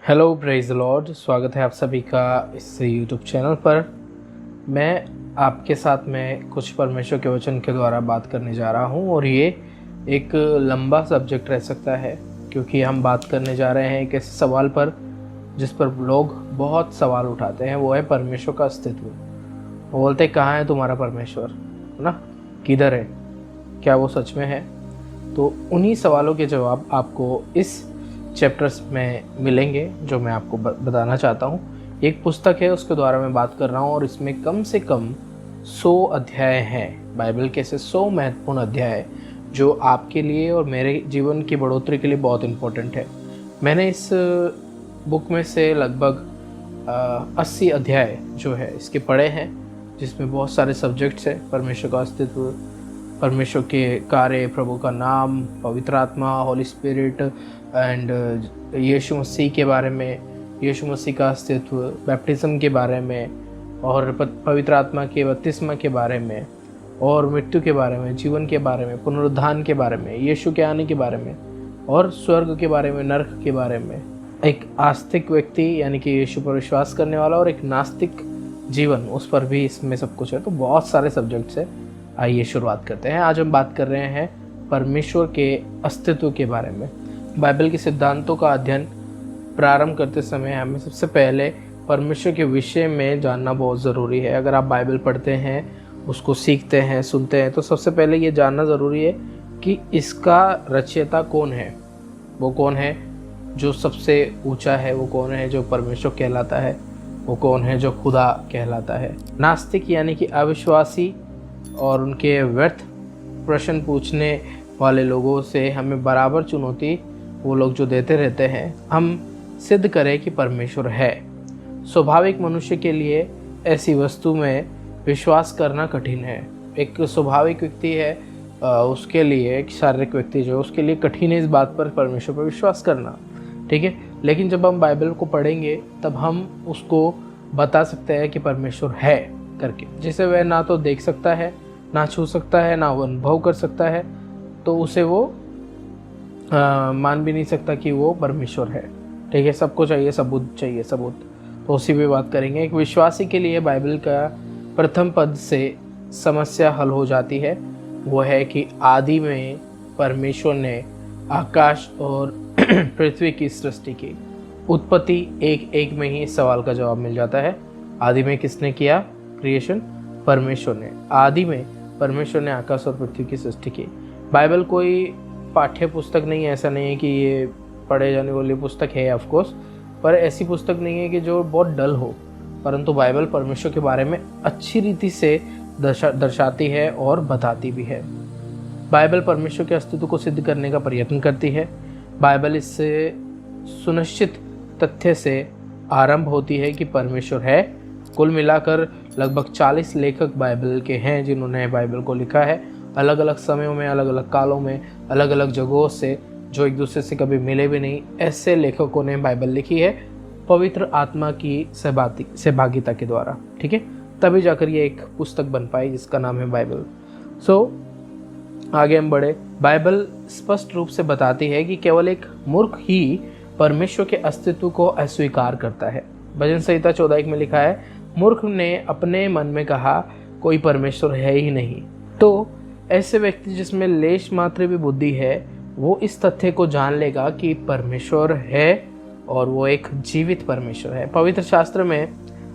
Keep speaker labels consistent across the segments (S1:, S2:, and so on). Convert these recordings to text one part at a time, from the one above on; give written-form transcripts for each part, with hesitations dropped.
S1: Hello praise the Lord. स्वागत है आप सभी का इस यूट्यूब चैनल पर। मैं आपके साथ में कुछ परमेश्वर के वचन के द्वारा बात करने जा रहा हूं और ये एक लंबा सब्जेक्ट रह सकता है, क्योंकि हम बात करने जा रहे हैं एक ऐसे सवाल पर जिस पर लोग बहुत सवाल उठाते हैं। वो है परमेश्वर का अस्तित्व। वो बोलते हैं, कहाँ है तुम्हारा परमेश्वर, है ना, किधर है, क्या वो सच में है? तो उन्हीं सवालों के जवाब आपको इस चैप्टर्स में मिलेंगे जो मैं आपको बताना चाहता हूँ। एक पुस्तक है, उसके द्वारा मैं बात कर रहा हूँ और इसमें कम से कम 100 अध्याय हैं। बाइबल के ऐसे 100 महत्वपूर्ण अध्याय जो आपके लिए और मेरे जीवन की बढ़ोतरी के लिए बहुत इम्पोर्टेंट है। मैंने इस बुक में से लगभग 80 अध्याय जो है इसके पढ़े हैं, जिसमें बहुत सारे सब्जेक्ट्स हैं। परमेश्वर का अस्तित्व, परमेश्वर के कार्य, प्रभु का नाम, पवित्र आत्मा, होली स्पिरिट एंड यीशु मसीह के बारे में, यीशु मसीह का अस्तित्व, बैप्टिज्म के बारे में और पवित्र आत्मा के बपतिस्मा के बारे में और मृत्यु के बारे में, जीवन के बारे में, पुनरुत्थान के बारे में, यीशु के आने के बारे में और स्वर्ग के बारे में, नरक के बारे में। एक आस्तिक व्यक्ति यानी कि यीशु पर विश्वास करने वाला और एक नास्तिक जीवन, उस पर भी इसमें सब कुछ है। तो बहुत सारे सब्जेक्ट्स है। आइए शुरुआत करते हैं। आज हम बात कर रहे हैं परमेश्वर के अस्तित्व के बारे में। बाइबल के सिद्धांतों का अध्ययन प्रारंभ करते समय हमें सबसे पहले परमेश्वर के विषय में जानना बहुत ज़रूरी है। अगर आप बाइबल पढ़ते हैं, उसको सीखते हैं, सुनते हैं, तो सबसे पहले ये जानना ज़रूरी है कि इसका रचयिता कौन है। वो कौन है जो सबसे ऊंचा है, वो कौन है जो परमेश्वर कहलाता है, वो कौन है जो खुदा कहलाता है। नास्तिक यानी कि अविश्वासी और उनके व्यर्थ प्रश्न पूछने वाले लोगों से हमें बराबर चुनौती वो लोग जो देते रहते हैं, हम सिद्ध करें कि परमेश्वर है। स्वाभाविक मनुष्य के लिए ऐसी वस्तु में विश्वास करना कठिन है। एक स्वाभाविक व्यक्ति है, उसके लिए, एक शारीरिक व्यक्ति जो, उसके लिए कठिन है इस बात पर, परमेश्वर पर विश्वास करना, ठीक है। लेकिन जब हम बाइबल को पढ़ेंगे तब हम उसको बता सकते हैं कि परमेश्वर है करके, जिसे वह ना तो देख सकता है, ना छू सकता है, ना वो अनुभव कर सकता है, तो उसे वो मान भी नहीं सकता कि वो परमेश्वर है, ठीक है। सबको चाहिए सबूत, चाहिए सबूत। तो उसी पे बात करेंगे। एक विश्वासी के लिए बाइबल का प्रथम पद से समस्या हल हो जाती है। वो है कि आदि में परमेश्वर ने आकाश और पृथ्वी की सृष्टि की। उत्पत्ति 1:1 में ही इस सवाल का जवाब मिल जाता है। आदि में किसने किया क्रिएशन? परमेश्वर ने। आदि में परमेश्वर ने आकाश और पृथ्वी की सृष्टि की। बाइबल कोई पाठ्य पुस्तक नहीं है, ऐसा नहीं है कि ये पढ़े जाने वाली पुस्तक है, ऑफ कोर्स, पर ऐसी पुस्तक नहीं है कि जो बहुत डल हो। परंतु बाइबल परमेश्वर के बारे में अच्छी रीति से दर्शाती है और बताती भी है। बाइबल परमेश्वर के अस्तित्व को सिद्ध करने का प्रयत्न करती है। बाइबल इससे सुनिश्चित तथ्य से आरंभ होती है कि परमेश्वर है। कुल मिलाकर लगभग 40 लेखक बाइबल के हैं जिन्होंने बाइबल को लिखा है, अलग अलग समयों में, अलग अलग कालों में, अलग अलग जगहों से, जो एक दूसरे से कभी मिले भी नहीं। ऐसे लेखकों ने बाइबल लिखी है पवित्र आत्मा की सहभागिता के द्वारा, ठीक है। तभी जाकर ये एक पुस्तक बन पाई जिसका नाम है बाइबल। आगे हम बढ़े। बाइबल स्पष्ट रूप से बताती है कि केवल एक मूर्ख ही परमेश्वर के अस्तित्व को अस्वीकार करता है। भजन संहिता 14:1 में लिखा है, मूर्ख ने अपने मन में कहा, कोई परमेश्वर है ही नहीं। तो ऐसे व्यक्ति जिसमें लेश मात्र भी बुद्धि है, वो इस तथ्य को जान लेगा कि परमेश्वर है और वो एक जीवित परमेश्वर है। पवित्र शास्त्र में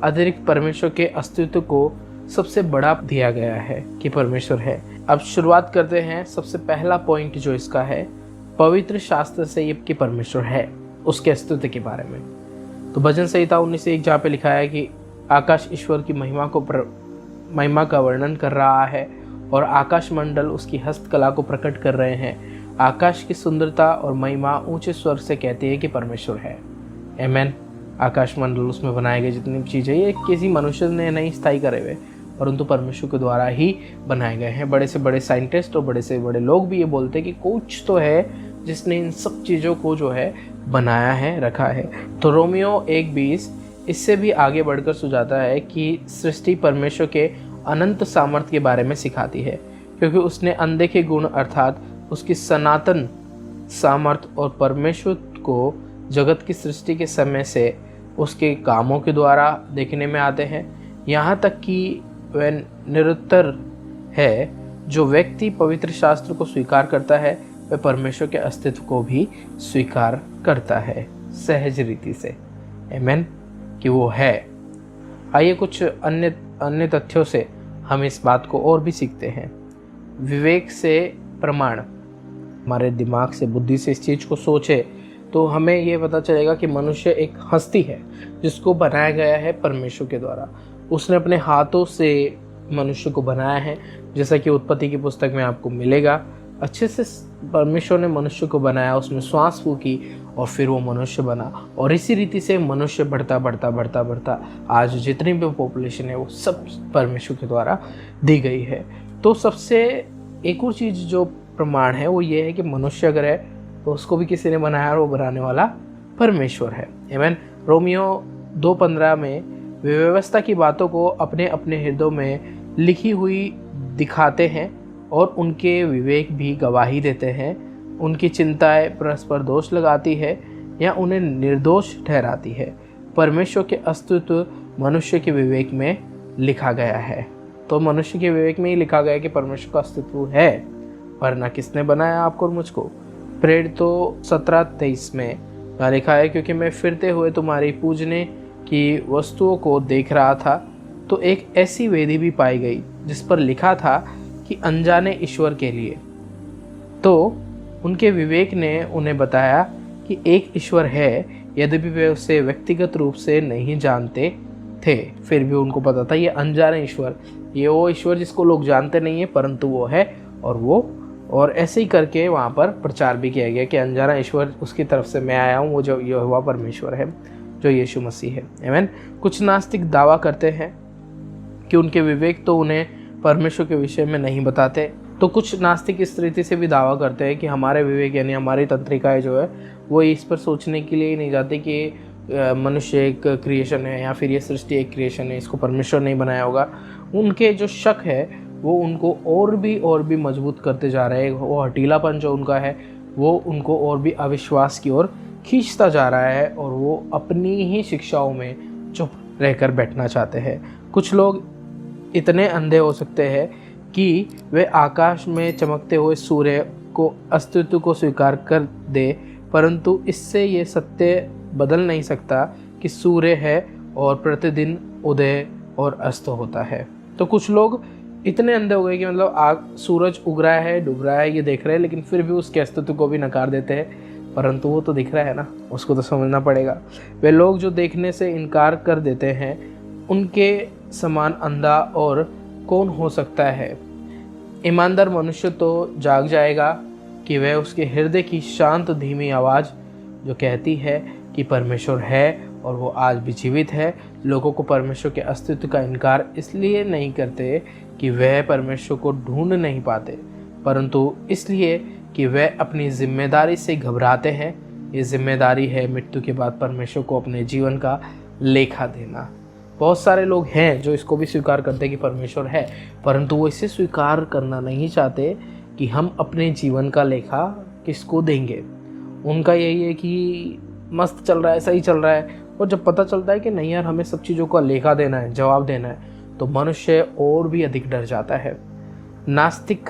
S1: अतिरिक्त परमेश्वर के अस्तित्व को सबसे बड़ा दिया गया है कि परमेश्वर है। अब शुरुआत करते हैं। सबसे पहला पॉइंट जो इसका है, पवित्र शास्त्र से ये कि परमेश्वर है, उसके अस्तित्व के बारे में। तो भजन संहिता 19:1 जहाँ पे लिखा है कि आकाश ईश्वर की महिमा का वर्णन कर रहा है और आकाश मंडल उसकी हस्तकला को प्रकट कर रहे हैं। आकाश की सुंदरता और महिमा ऊंचे स्वर से कहती है कि परमेश्वर है। आमेन। आकाश मंडल, उसमें बनाए गए जितनी चीज़ें, ये किसी मनुष्य ने नहीं स्थायी करे हुए, परंतु परमेश्वर के द्वारा ही बनाए गए हैं। बड़े से बड़े साइंटिस्ट और बड़े से बड़े लोग भी ये बोलते हैं कि कुछ तो है जिसने इन सब चीज़ों को जो है बनाया है, रखा है। तो रोमियो 1:20 इससे भी आगे बढ़कर सुझाता है कि सृष्टि परमेश्वर के अनंत सामर्थ्य के बारे में सिखाती है, क्योंकि उसने अनदेखे गुण अर्थात उसकी सनातन सामर्थ्य और परमेश्वर को जगत की सृष्टि के समय से उसके कामों के द्वारा देखने में आते हैं। यहाँ तक कि वह निरुत्तर है। जो व्यक्ति पवित्र शास्त्र को स्वीकार करता है वह परमेश्वर के अस्तित्व को भी स्वीकार करता है सहज रीति से। आमीन कि वो है। आइए कुछ अन्य तथ्यों से हम इस बात को और भी सीखते हैं। विवेक से प्रमाण, हमारे दिमाग से, बुद्धि से इस चीज़ को सोचे तो हमें ये पता चलेगा कि मनुष्य एक हस्ती है जिसको बनाया गया है परमेश्वर के द्वारा। उसने अपने हाथों से मनुष्य को बनाया है, जैसा कि उत्पत्ति की पुस्तक में आपको मिलेगा। अच्छे से परमेश्वर ने मनुष्य को बनाया, उसमें श्वास फूकी और फिर वो मनुष्य बना। और इसी रीति से मनुष्य बढ़ता आज जितनी भी पॉपुलेशन है वो सब परमेश्वर के द्वारा दी गई है। तो सबसे एक और चीज़ जो प्रमाण है वो ये है कि मनुष्य अगर है तो उसको भी किसी ने बनाया और वो बनाने वाला परमेश्वर है। आमीन। रोमियो 2:15 में वे व्यवस्था की बातों को अपने अपने हृदयों में लिखी हुई दिखाते हैं और उनके विवेक भी गवाही देते हैं। उनकी चिंताएं परस्पर दोष लगाती है या उन्हें निर्दोष ठहराती है। परमेश्वर के अस्तित्व मनुष्य के विवेक में लिखा गया है। तो मनुष्य के विवेक में ही लिखा गया कि परमेश्वर का अस्तित्व है, वरना किसने बनाया आपको और मुझको। प्रेरित तो 17:23 में लिखा है, क्योंकि मैं फिरते हुए तुम्हारी पूजने की वस्तुओं को देख रहा था तो एक ऐसी वेदी भी पाई गई जिस पर लिखा था कि अनजाने ईश्वर के लिए। तो उनके विवेक ने उन्हें बताया कि एक ईश्वर है, यद्यपि वे उसे व्यक्तिगत रूप से नहीं जानते थे, फिर भी उनको पता था ये अनजाने ईश्वर, ये वो ईश्वर जिसको लोग जानते नहीं है परंतु वो है। और ऐसे ही करके वहाँ पर प्रचार भी किया गया कि अनजाना ईश्वर उसकी तरफ से मैं आया हूँ, वो जो यहोवा परमेश्वर है, जो यीशु मसीह है। आमीन। कुछ नास्तिक दावा करते हैं कि उनके विवेक तो उन्हें परमेश्वर के विषय में नहीं बताते। तो कुछ नास्तिक इस रीति से भी दावा करते हैं कि हमारे विवेक यानी हमारी तंत्रिकाएं जो है वो इस पर सोचने के लिए ही नहीं जाती कि मनुष्य एक क्रिएशन है या फिर ये सृष्टि एक क्रिएशन है, इसको परमेश्वर नहीं बनाया होगा। उनके जो शक है वो उनको और भी मजबूत करते जा रहे हैं। वो हटीलापन जो उनका है वो उनको और भी अविश्वास की ओर खींचता जा रहा है और वो अपनी ही शिक्षाओं में चुप रहकर बैठना चाहते हैं। कुछ लोग इतने अंधे हो सकते हैं कि वे आकाश में चमकते हुए सूर्य को अस्तित्व को स्वीकार कर दे, परंतु इससे ये सत्य बदल नहीं सकता कि सूर्य है और प्रतिदिन उदय और अस्त होता है। तो कुछ लोग इतने अंधे हो गए कि मतलब सूरज उग रहा है, डूब रहा है, ये देख रहे हैं, लेकिन फिर भी उसके अस्तित्व को भी नकार देते हैं, परंतु वो तो दिख रहा है ना, उसको तो समझना पड़ेगा। वे लोग जो देखने से इनकार कर देते हैं उनके समान अंधा और कौन हो सकता है। ईमानदार मनुष्य तो जाग जाएगा कि वह उसके हृदय की शांत धीमी आवाज़ जो कहती है कि परमेश्वर है और वो आज भी जीवित है। लोगों को परमेश्वर के अस्तित्व का इनकार इसलिए नहीं करते कि वह परमेश्वर को ढूंढ नहीं पाते, परंतु इसलिए कि वह अपनी जिम्मेदारी से घबराते हैं। ये जिम्मेदारी है मृत्यु के बाद परमेश्वर को अपने जीवन का लेखा देना। बहुत सारे लोग हैं जो इसको भी स्वीकार करते हैं कि परमेश्वर है, परंतु वो इसे स्वीकार करना नहीं चाहते कि हम अपने जीवन का लेखा किसको देंगे। उनका यही है कि मस्त चल रहा है, सही चल रहा है, और जब पता चलता है कि नहीं यार हमें सब चीज़ों का लेखा देना है, जवाब देना है, तो मनुष्य और भी अधिक डर जाता है। नास्तिक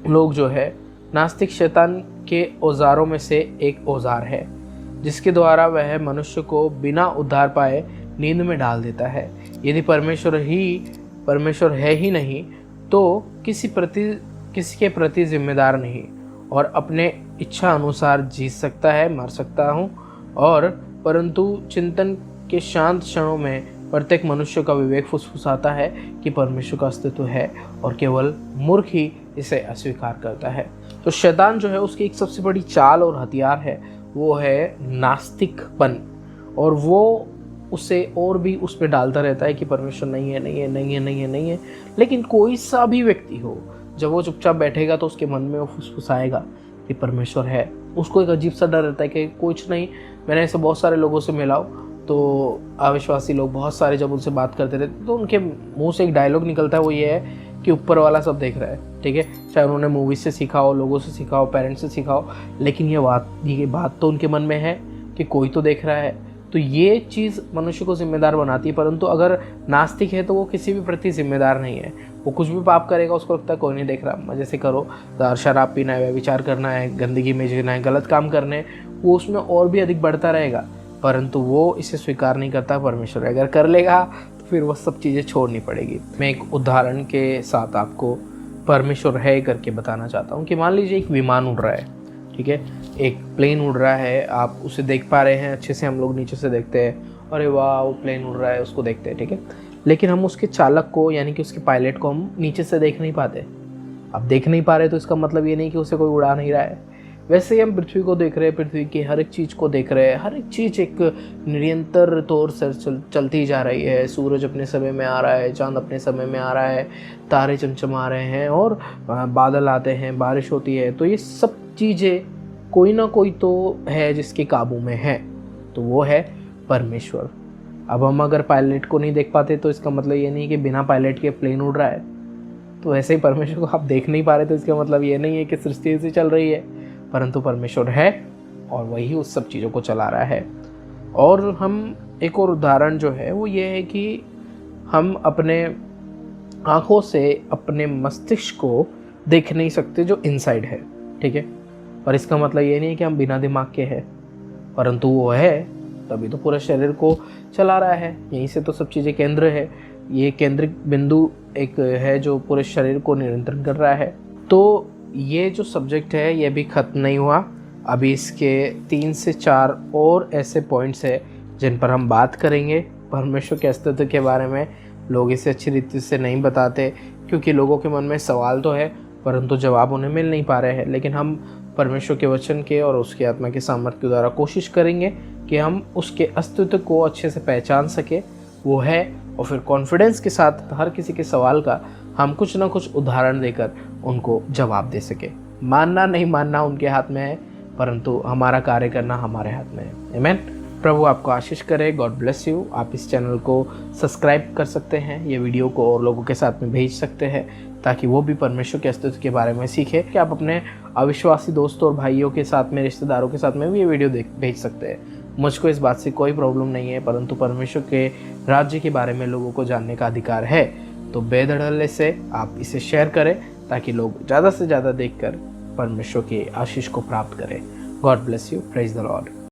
S1: लोग जो है, नास्तिक शैतान के औजारों में से एक औजार है जिसके द्वारा वह मनुष्य को बिना उद्धार पाए नींद में डाल देता है। यदि परमेश्वर है ही नहीं तो किसी के प्रति जिम्मेदार नहीं और अपने इच्छा अनुसार जी सकता है, मर सकता हूँ, और परंतु चिंतन के शांत क्षणों में प्रत्येक मनुष्य का विवेक फुसफुसाता है कि परमेश्वर का अस्तित्व है और केवल मूर्ख ही इसे अस्वीकार करता है। तो शैतान जो है उसकी एक सबसे बड़ी चाल और हथियार है वो है नास्तिकपन, और वो उसे और भी उस पर डालता रहता है कि परमेश्वर नहीं है। लेकिन कोई सा भी व्यक्ति हो, जब वो चुपचाप बैठेगा तो उसके मन में वो फुसफुसाएगा कि परमेश्वर है। उसको एक अजीब सा डर रहता है कि कुछ नहीं। मैंने ऐसे बहुत सारे लोगों से मिला तो अविश्वासी लोग बहुत सारे जब उनसे बात करते रहते तो उनके मुंह से एक डायलॉग निकलता है, वो ये है कि ऊपर वाला सब देख रहा है, ठीक है। चाहे उन्होंने मूवी से सीखा हो, लोगों से सीखा हो, पेरेंट्स से सीखा हो, लेकिन ये बात तो उनके मन में है कि कोई तो देख रहा है। तो ये चीज़ मनुष्य को जिम्मेदार बनाती है। परंतु अगर नास्तिक है तो वो किसी भी प्रति जिम्मेदार नहीं है। वो कुछ भी पाप करेगा, उसको लगता है कोई नहीं देख रहा, मजे से करो। शराब पीना है, व्यभिचार करना है, गंदगी में जीना है, गलत काम करने हैं, वो उसमें और भी अधिक बढ़ता रहेगा। परंतु वो इसे स्वीकार नहीं करता। परमेश्वर अगर कर लेगा तो फिर वो सब चीज़ें छोड़नी पड़ेगी। मैं एक उदाहरण के साथ आपको परमेश्वर है करके बताना चाहता हूँ कि मान लीजिए एक विमान उड़ रहा है, ठीक है, एक प्लेन उड़ रहा है, आप उसे देख पा रहे हैं अच्छे से। हम लोग नीचे से देखते हैं, अरे वाह वो प्लेन उड़ रहा है, उसको देखते हैं, ठीक है। लेकिन हम उसके चालक को यानी कि उसके पायलट को हम नीचे से देख नहीं पाते। अब देख नहीं पा रहे तो इसका मतलब ये नहीं कि उसे कोई उड़ा नहीं रहा है। वैसे ही हम पृथ्वी को देख रहे हैं, पृथ्वी की हर एक चीज़ को देख रहे हैं। हर एक चीज़ एक निरंतर तौर से चलती जा रही है। सूरज अपने समय में आ रहा है, चांद अपने समय में आ रहा है, तारे चमचमा रहे हैं और बादल आते हैं, बारिश होती है। तो ये सब चीज़ें कोई ना कोई तो है जिसके काबू में है, तो वो है परमेश्वर। अब हम अगर पायलट को नहीं देख पाते तो इसका मतलब ये नहीं कि बिना पायलट के प्लेन उड़ रहा है। तो ऐसे ही परमेश्वर को आप देख नहीं पा रहे तो इसका मतलब ये नहीं है कि सृष्टि ऐसी चल रही है, परंतु परमेश्वर है और वही उस सब चीज़ों को चला रहा है। और हम एक और उदाहरण जो है वो ये है कि हम अपने आँखों से अपने मस्तिष्क को देख नहीं सकते जो इनसाइड है, ठीक है। पर इसका मतलब ये नहीं है कि हम बिना दिमाग के हैं, परंतु वो है तभी तो पूरे शरीर को चला रहा है। यहीं से तो सब चीज़ें केंद्र है। ये केंद्रिक बिंदु एक है जो पूरे शरीर को नियंत्रण कर रहा है। तो ये जो सब्जेक्ट है ये भी ख़त्म नहीं हुआ। अभी इसके 3 से 4 और ऐसे पॉइंट्स हैं जिन पर हम बात करेंगे। परमेश्वर के अस्तित्व के बारे में लोग इसे अच्छी रीति से नहीं बताते, क्योंकि लोगों के मन में सवाल तो है परंतु जवाब उन्हें मिल नहीं पा रहे हैं। लेकिन हम परमेश्वर के वचन के और उसके आत्मा के सामर्थ्य के द्वारा कोशिश करेंगे कि हम उसके अस्तित्व को अच्छे से पहचान सके, वो है, और फिर कॉन्फिडेंस के साथ हर किसी के सवाल का हम कुछ ना कुछ उदाहरण देकर उनको जवाब दे सके। मानना नहीं मानना उनके हाथ में है, परंतु हमारा कार्य करना हमारे हाथ में है। आमीन। प्रभु आपको आशीष करे। God bless you. आप इस चैनल को सब्सक्राइब कर सकते हैं, ये वीडियो को और लोगों के साथ में भेज सकते हैं ताकि वो भी परमेश्वर के अस्तित्व के बारे में सीखे। कि आप अपने अविश्वासी दोस्तों और भाइयों के साथ में, रिश्तेदारों के साथ में भी ये वीडियो भेज सकते हैं। मुझको इस बात से कोई प्रॉब्लम नहीं है, परंतु परमेश्वर के राज्य के बारे में लोगों को जानने का अधिकार है। तो बेधड़ल्ले से आप इसे शेयर करें ताकि लोग ज़्यादा से ज़्यादा देखकर परमेश्वर की आशीष को प्राप्त करें। God bless you. Praise the Lord.